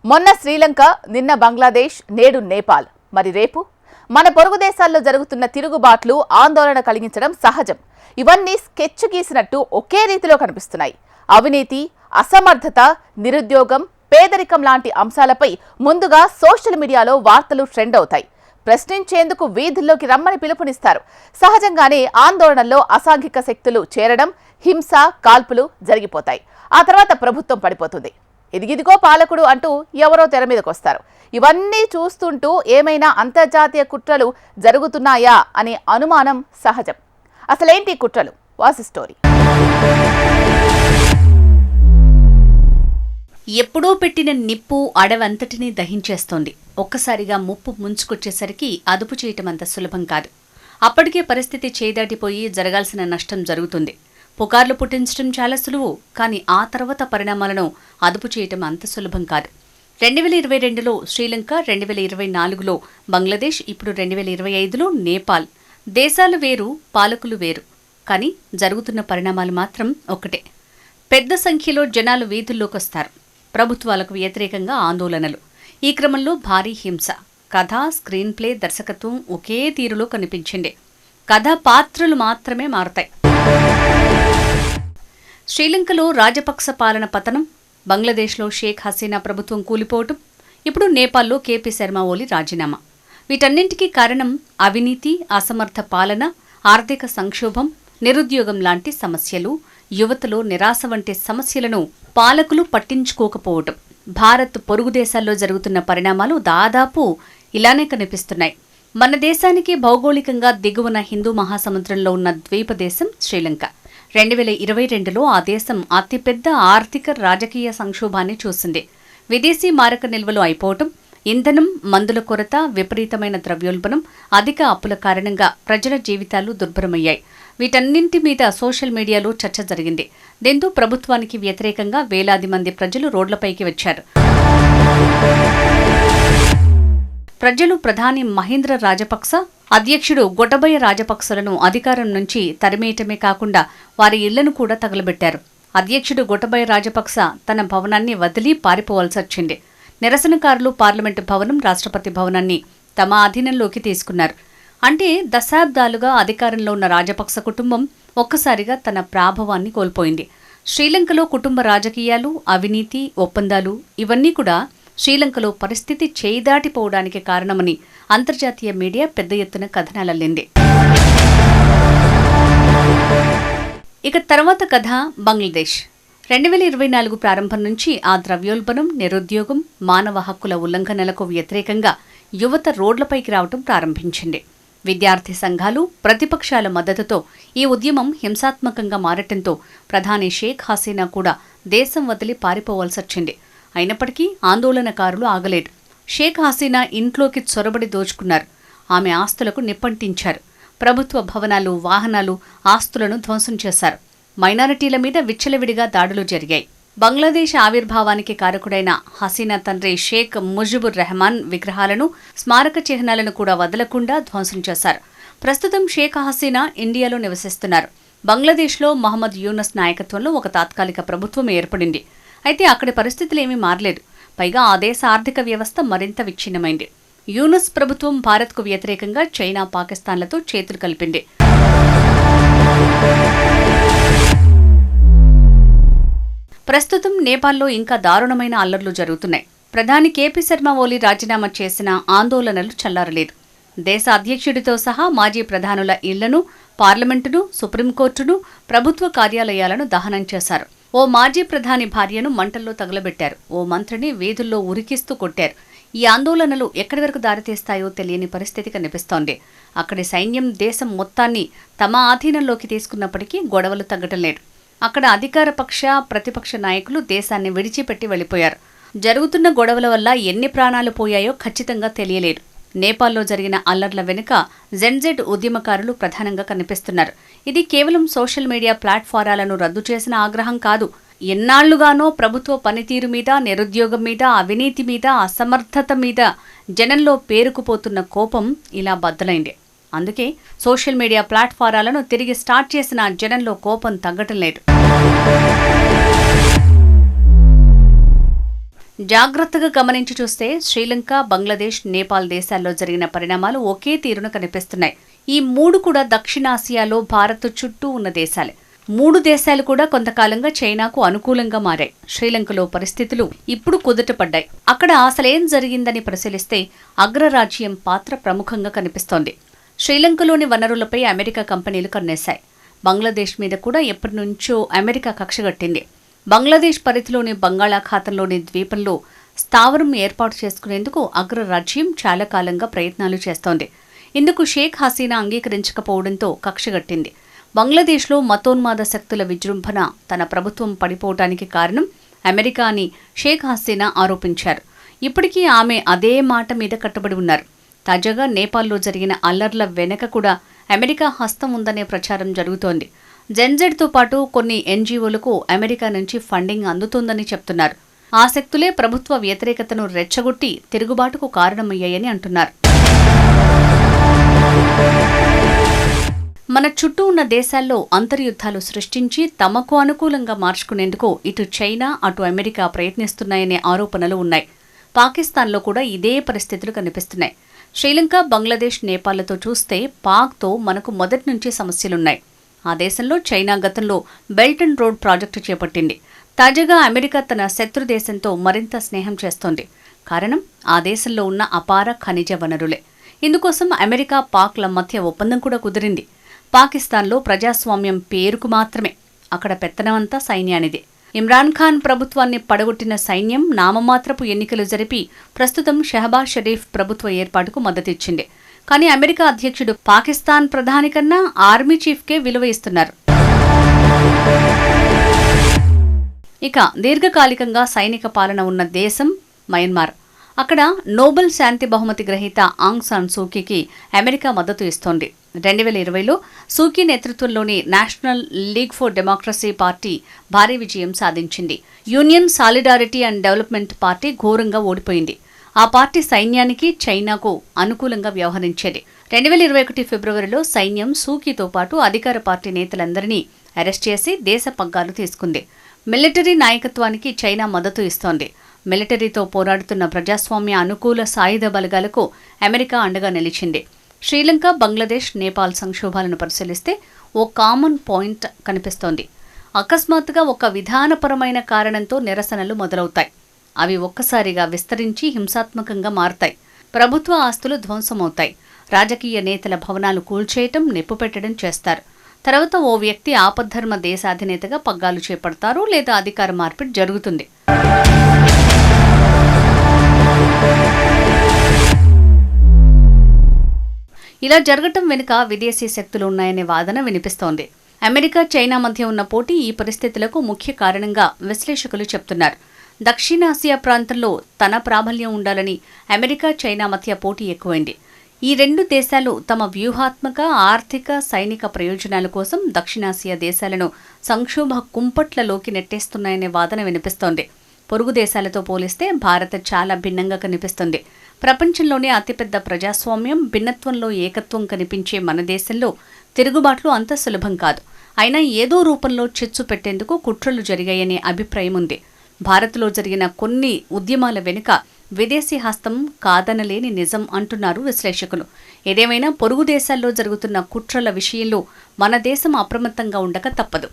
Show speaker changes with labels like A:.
A: మొన్న శ్రీలంక, నిన్న బంగ్లాదేశ్, నేడు నేపాల్. మరి రేపు మన పొరుగు దేశాల్లో జరుగుతున్న తిరుగుబాట్లు ఆందోళన కలిగించడం సహజం. ఇవన్నీ స్కెచ్ గీసినట్టు ఒకే రీతిలో కనిపిస్తున్నాయి. అవినీతి, అసమర్థత, నిరుద్యోగం, పేదరికం లాంటి అంశాలపై ముందుగా సోషల్ మీడియాలో వార్తలు ట్రెండ్ అవుతాయి. ప్రశ్నించేందుకు వీధుల్లోకి రమ్మని పిలుపునిస్తారు. సహజంగానే ఆందోళనల్లో అసాంఘిక శక్తులు చేరడం, హింస, కాల్పులు జరిగిపోతాయి. ఆ తర్వాత ప్రభుత్వం పడిపోతుంది. ఇదిగిదిగో పాలకుడు అంటూ ఎవరో తెర మీదకొస్తారు. ఇవన్నీ చూస్తుంటూ ఏమైనా అంతర్జాతీయ కుట్రలు జరుగుతున్నాయా అనే అనుమానం సహజం. అసలేంటి కుట్రలు? వాసి స్టోరీ.
B: ఎప్పుడో పెట్టిన నిప్పు అడవంతటినీ దహించేస్తోంది. ఒక్కసారిగా ముప్పు ముంచుకొచ్చేసరికి అదుపు చేయటం అంత సులభం కాదు. అప్పటికే పరిస్థితి చేదాటిపోయి జరగాల్సిన నష్టం జరుగుతుంది. పుకార్లు పుట్టించడం చాలా సులువు, కానీ ఆ తర్వాత పరిణామాలను అదుపు చేయటం అంత సులభం కాదు. 2022లో శ్రీలంక, 2024లో బంగ్లాదేశ్, ఇప్పుడు 2025లో నేపాల్. దేశాలు వేరు, పాలకులు వేరు, కానీ జరుగుతున్న పరిణామాలు మాత్రం ఒక్కటే. పెద్ద సంఖ్యలో జనాలు వీధుల్లోకొస్తారు. ప్రభుత్వాలకు వ్యతిరేకంగా ఆందోళనలు. ఈ క్రమంలో భారీ హింస. కథ, స్క్రీన్ ప్లే, దర్శకత్వం ఒకే తీరులో కనిపించింది. కథ, పాత్రలు మాత్రమే మారతాయి. శ్రీలంకలో రాజపక్స పాలన పతనం, బంగ్లాదేశ్లో షేక్ హసీనా ప్రభుత్వం కూలిపోవటం, ఇప్పుడు నేపాల్లో కేపీ శర్మ ఓలి రాజీనామా. వీటన్నింటికీ కారణం అవినీతి, అసమర్థ పాలన, ఆర్థిక సంక్షోభం, నిరుద్యోగం లాంటి సమస్యలు, యువతలో నిరాశ వంటి సమస్యలను పాలకులు పట్టించుకోకపోవటం. భారత్ పొరుగు దేశాల్లో జరుగుతున్న పరిణామాలు దాదాపు ఇలానే కనిపిస్తున్నాయి. మన దేశానికి భౌగోళికంగా దిగువన హిందూ మహాసముద్రంలో ఉన్న ద్వీప దేశం శ్రీలంక. 2022లో ఆ దేశం అతిపెద్ద ఆర్థిక, రాజకీయ సంక్షోభాన్ని చూసింది. విదేశీ మారక నిల్వలు అయిపోవటం, ఇంధనం, మందుల కొరత, విపరీతమైన ద్రవ్యోల్బణం, అధిక అప్పుల కారణంగా ప్రజల జీవితాలు దుర్భరమయ్యాయి. వీటన్నింటి మీద సోషల్ మీడియాలో చర్చ జరిగింది. దీంతో ప్రభుత్వానికి వ్యతిరేకంగా వేలాది మంది ప్రజలు రోడ్లపైకి వచ్చారు. ప్రజలు ప్రధాని మహీంద్ర రాజపక్స, అధ్యక్షుడు గొటబయ రాజపక్సలను అధికారం నుంచి తరిమేయటమే కాకుండా వారి ఇళ్లను కూడా తగలబెట్టారు. అధ్యక్షుడు గొటబయ రాజపక్స తన భవనాన్ని వదిలి పారిపోవాల్సొచ్చింది. నిరసనకారులు పార్లమెంటు భవనం, రాష్ట్రపతి భవనాన్ని తమ అధీనంలోకి తీసుకున్నారు. అంటే దశాబ్దాలుగా అధికారంలో ఉన్న రాజపక్స కుటుంబం ఒక్కసారిగా తన ప్రాభవాన్ని కోల్పోయింది. శ్రీలంకలో కుటుంబ రాజకీయాలు, అవినీతి, ఒప్పందాలు ఇవన్నీ కూడా శ్రీలంకలో పరిస్థితి చేయిదాటిపోవడానికి కారణమని అంతర్జాతీయ మీడియా పెద్ద ఎత్తున కథనాలల్లింది. ఇక తర్వాత కథ బంగ్లాదేశ్. 2024 ప్రారంభం నుంచి ఆ ద్రవ్యోల్బణం, నిరుద్యోగం, మానవ హక్కుల ఉల్లంఘనలకు వ్యతిరేకంగా యువత రోడ్లపైకి రావటం ప్రారంభించింది. విద్యార్థి సంఘాలు, ప్రతిపక్షాల మద్దతుతో ఈ ఉద్యమం హింసాత్మకంగా మారటంతో ప్రధాని షేక్ హసీనా కూడా దేశం వదిలి పారిపోవాల్సొచ్చింది. అయినప్పటికీ ఆందోళనకారులు ఆగలేదు. షేక్ హసీనా ఇంట్లోకి చొరబడి దోచుకున్నారు. ఆమె ఆస్తులకు నిప్పంటించారు. ప్రభుత్వ భవనాలు, వాహనాలు, ఆస్తులను ధ్వంసం చేశారు. మైనారిటీల మీద విచ్చలవిడిగా దాడులు జరిగాయి. బంగ్లాదేశ్ ఆవిర్భావానికి కారకుడైన హసీనా తండ్రి షేక్ ముజిబుర్ రెహమాన్ విగ్రహాలను, స్మారక చిహ్నాలను కూడా వదలకుండా ధ్వంసం చేశారు. ప్రస్తుతం షేక్ హసీనా ఇండియాలో నివసిస్తున్నారు. బంగ్లాదేశ్లో మహమ్మద్ యూనస్ నాయకత్వంలో ఒక తాత్కాలిక ప్రభుత్వం ఏర్పడింది. అయితే అక్కడి పరిస్థితులు ఏమీ మారలేదు. పైగా ఆ దేశ ఆర్థిక వ్యవస్థ మరింత విచ్ఛిన్నమైంది. యూనస్ ప్రభుత్వం భారత్కు వ్యతిరేకంగా చైనా, పాకిస్తాన్లతో చేతులు కలిపింది. ప్రస్తుతం నేపాల్లో ఇంకా దారుణమైన అల్లర్లు జరుగుతున్నాయి. ప్రధాని కేపీ శర్మ ఓలి రాజీనామా చేసిన ఆందోళనలు చల్లారలేదు. దేశ అధ్యక్షుడితో సహా మాజీ ప్రధానుల ఇళ్లను, పార్లమెంటును, సుప్రీంకోర్టును, ప్రభుత్వ కార్యాలయాలను దహనం చేశారు. ఓ మాజీ ప్రధాని భార్యను మంటల్లో తగలబెట్టారు. ఓ మంత్రిని వీధుల్లో ఉరికిస్తూ కొట్టారు. ఈ ఆందోళనలు ఎక్కడి వరకు దారితీస్తాయో తెలియని పరిస్థితి కనిపిస్తోంది. అక్కడి సైన్యం దేశం మొత్తాన్ని తమ ఆధీనంలోకి తీసుకున్నప్పటికీ గొడవలు తగ్గటం లేదు. అక్కడ అధికార పక్ష, ప్రతిపక్ష నాయకులు దేశాన్ని విడిచిపెట్టి వెళ్లిపోయారు. జరుగుతున్న గొడవల వల్ల ఎన్ని ప్రాణాలు పోయాయో ఖచ్చితంగా తెలియలేదు. నేపాల్లో జరిగిన అల్లర్ల వెనుక జెన్జెడ్ ఉద్యమకారులు ప్రధానంగా కనిపిస్తున్నారు. ఇది కేవలం సోషల్ మీడియా ప్లాట్ఫారాలను రద్దు చేసిన ఆగ్రహం కాదు. ఎన్నాళ్లుగానో ప్రభుత్వ పనితీరు మీద, నిరుద్యోగం మీద, అవినీతి మీద, అసమర్థత మీద జనంలో పేరుకుపోతున్న కోపం ఇలా బద్దలైంది. అందుకే సోషల్ మీడియా ప్లాట్ఫారాలను తిరిగి స్టార్ట్ చేసిన జనంలో కోపం తగ్గటం లేదు. జాగ్రత్తగా గమనించి చూస్తే శ్రీలంక, బంగ్లాదేశ్, నేపాల్ దేశాల్లో జరిగిన పరిణామాలు ఒకే తీరున కనిపిస్తున్నాయి. ఈ 3 కూడా దక్షిణాసియాలో భారత్ చుట్టూ ఉన్న దేశాలే. 3 దేశాలు కూడా కొంతకాలంగా చైనాకు అనుకూలంగా మారాయి. శ్రీలంకలో పరిస్థితులు ఇప్పుడు కుదుటపడ్డాయి. అక్కడ అసలేం జరిగిందని పరిశీలిస్తే అగ్రరాజ్యం పాత్ర ప్రముఖంగా కనిపిస్తోంది. శ్రీలంకలోని వనరులపై అమెరికా కంపెనీలు కన్నేశాయి. బంగ్లాదేశ్ మీద కూడా ఎప్పటి నుంచో అమెరికా కక్షగట్టింది. బంగ్లాదేశ్ పరిధిలోని బంగాళాఖాతంలోని ద్వీపంలో స్థావరం ఏర్పాటు చేసుకునేందుకు అగ్రరాజ్యం చాలా కాలంగా ప్రయత్నాలు చేస్తోంది. ఇందుకు షేక్ హసీనా అంగీకరించకపోవడంతో కక్షగట్టింది. బంగ్లాదేశ్లో మతోన్మాద శక్తుల విజృంభణ తన ప్రభుత్వం పడిపోవటానికి కారణం అమెరికా అని షేక్ హసీనా ఆరోపించారు. ఇప్పటికీ ఆమె అదే మాట మీద కట్టుబడి ఉన్నారు. తాజాగా నేపాల్లో జరిగిన అల్లర్ల వెనక కూడా అమెరికా హస్తం ఉందనే ప్రచారం జరుగుతోంది. జెన్జెడ్తో పాటు కొన్ని ఎన్జీఓలకు అమెరికా నుంచి ఫండింగ్ అందుతోందని చెప్తున్నారు. ఆ శక్తులే ప్రభుత్వ వ్యతిరేకతను రెచ్చగొట్టి తిరుగుబాటుకు కారణమయ్యాయని అంటున్నారు. మన చుట్టూ ఉన్న దేశాల్లో అంతర్యుద్ధాలు సృష్టించి తమకు అనుకూలంగా మార్చుకునేందుకు ఇటు చైనా, అటు అమెరికా ప్రయత్నిస్తున్నాయనే ఆరోపణలు ఉన్నాయి. పాకిస్తాన్లో కూడా ఇదే పరిస్థితులు కనిపిస్తున్నాయి. శ్రీలంక, బంగ్లాదేశ్, నేపాల్తో చూస్తే పాక్తో మనకు మొదటి నుంచి సమస్యలున్నాయి. ఆ దేశంలో చైనా గతంలో బెల్ట్ అండ్ రోడ్ ప్రాజెక్టు చేపట్టింది. తాజాగా అమెరికా తన శత్రు దేశంతో మరింత స్నేహం చేస్తోంది. కారణం ఆ దేశంలో ఉన్న అపార ఖనిజ వనరులే. ఇందుకోసం అమెరికా, పాక్ల మధ్య ఒప్పందం కూడా కుదిరింది. పాకిస్తాన్లో ప్రజాస్వామ్యం పేరుకు మాత్రమే. అక్కడ పెత్తనమంతా సైన్యానిదే. ఇమ్రాన్ ఖాన్ ప్రభుత్వాన్ని పడగొట్టిన సైన్యం నామమాత్రపు ఎన్నికలు జరిపి ప్రస్తుతం షెహబాజ్ షరీఫ్ ప్రభుత్వ ఏర్పాటుకు మద్దతిచ్చింది. కానీ అమెరికా అధ్యక్షుడు పాకిస్తాన్ ప్రధాని కన్నా ఆర్మీ చీఫ్కే విలువ ఇస్తున్నారు. ఇక దీర్ఘకాలికంగా సైనిక పాలన ఉన్న దేశం మయన్మార్. అక్కడ నోబెల్ శాంతి బహుమతి గ్రహీత ఆంగ్ సాన్ సూకీకి అమెరికా మద్దతు ఇస్తోంది. 2020లో సూకీ నేతృత్వంలోని national league for democracy party భారీ విజయం సాధించింది. Union solidarity and development party ఘోరంగా ఓడిపోయింది. ఆ పార్టీ సైన్యానికి, చైనాకు అనుకూలంగా వ్యవహరించేది. 2021 ఫిబ్రవరిలో సైన్యం సూకీతో పాటు అధికార పార్టీ నేతలందరినీ అరెస్ట్ చేసి దేశ పగ్గాలు తీసుకుంది. మిలిటరీ నాయకత్వానికి చైనా మద్దతు ఇస్తోంది. మిలిటరీతో పోరాడుతున్న ప్రజాస్వామ్య అనుకూల సాయుధ బలగాలకు అమెరికా అండగా నిలిచింది. శ్రీలంక, బంగ్లాదేశ్, నేపాల్ సంక్షోభాలను పరిశీలిస్తే ఓ కామన్ పాయింట్ కనిపిస్తోంది. అకస్మాత్తుగా ఒక విధానపరమైన కారణంతో నిరసనలు మొదలవుతాయి. అవి ఒక్కసారిగా విస్తరించి హింసాత్మకంగా మారతాయి. ప్రభుత్వ ఆస్తులు ధ్వంసమవుతాయి. రాజకీయ నేతల భవనాలు కూల్చేయటం, నిప్పుపెట్టడం చేస్తారు. తర్వాత ఓ వ్యక్తి ఆపద్ధర్మ దేశాధినేతగా పగ్గాలు చేపడతారు, లేదా అధికార మార్పిడి జరుగుతుంది. ఇలా జరగటం వెనుక విదేశీ శక్తులు ఉన్నాయనే వాదన వినిపిస్తోంది. అమెరికా, చైనా మధ్య ఉన్న పోటీ ఈ పరిస్థితులకు ముఖ్య కారణంగా విశ్లేషకులు చెప్తున్నారు. దక్షిణాసియా ప్రాంతంలో తన ప్రాబల్యం ఉండాలని అమెరికా, చైనా మధ్య పోటీ ఎక్కువైంది. ఈ 2 దేశాలు తమ వ్యూహాత్మక, ఆర్థిక, సైనిక ప్రయోజనాల కోసం దక్షిణాసియా దేశాలను సంక్షోభ కుంపట్లలోకి నెట్టేస్తున్నాయనే వాదన వినిపిస్తోంది. పొరుగు దేశాలతో పోలిస్తే భారత్ చాలా భిన్నంగా కనిపిస్తుంది. ప్రపంచంలోనే అతిపెద్ద ప్రజాస్వామ్యం, భిన్నత్వంలో ఏకత్వం కనిపించే మన దేశంలో తిరుగుబాట్లు అంత సులభం కాదు. అయినా ఏదో రూపంలో చిచ్చు పెట్టేందుకు కుట్రలు జరిగాయనే అభిప్రాయం ఉంది. భారత్లో జరిగిన కొన్ని ఉద్యమాల వెనుక విదేశీ హస్తం కాదనలేని నిజం అంటున్నారు విశ్లేషకులు. ఏదేమైనా పొరుగు దేశాల్లో జరుగుతున్న కుట్రల విషయంలో మన దేశం అప్రమత్తంగా ఉండక తప్పదు.